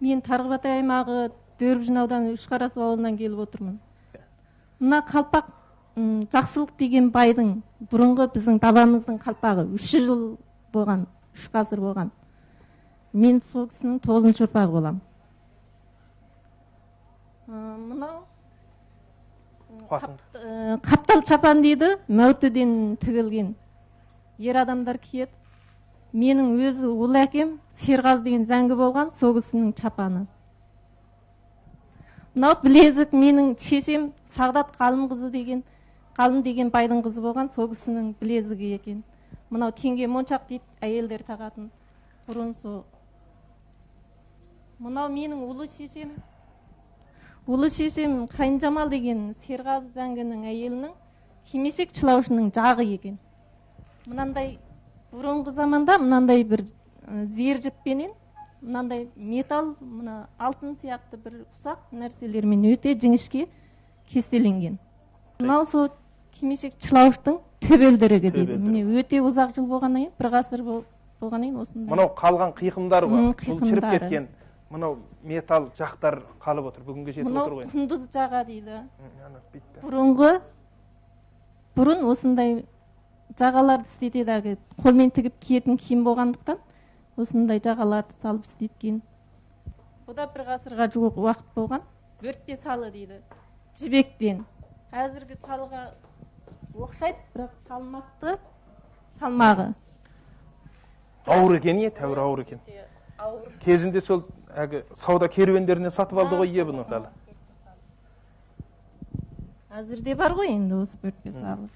Мен Тарғатай аймағы Дөрбіжін ауданы Үшқарасу ауылынан келіп отырмын. Мына қалпақ Жақсылық деген байдың бұрынғы біздің бабамыздың қалпағы 3 жыл болған, 3 ғасыр болған. Мен сол кісінің 9-шы ұрпағы боламын. Мынау қаптал чапан дейді, мәутіден тігілген. Ер адамдар киеді. Менің өзі ұлы әкем Серғаз деген зәңгі болған, сол кісінің чапаны. Мынау білезік, менің шешем Сағдат Қалым деген байдың қызы болған, сол кісінің білезігі екен. Мынау теңге моншақ дейді, әйелдер тағатын. Бұрын сол. Мынау менің ұлы шешем Қайынжамал деген Серғазы зәңгінің әйелінің кимешек чылаушының жағы екен. Мынандай бұрынғы заманда мынандай бір зер жіппенен, мынандай металл, мына алтын сияқты бір ұсақ нәрселермен өте жіңішке кестеленген. Мынау сол кимешек чылауштың төбелдірігі дейді. Міне өте ұзақ жыл болғаннан кейін, 1 ғасыр болғаннан кейін осындай. Мынау қалған қиқымдар ғой, бұл шіріп кеткен. Мынау металл жақтар қалып отыр, бүгінге жетіп отыр ғой. Мынау құндыз жаға дейді. Бұрын осындай жағаларды істетеді, қолмен тігіп киетін киім болғандықтан осындай жағаларды салып істеткен. Бұда 1 ғасырға жуық уақыт болған. Бөртпе салы дейді, жібектен. Әзіргі салға оқшайды, бірақ салмақты салмағы. Ауыр екен, тәуір ауыр екен. Кезінде сол сауда керуендеріне сатып алды ғой ие бұны салы. Әзірде бар ғой енді осы бөртпе салы.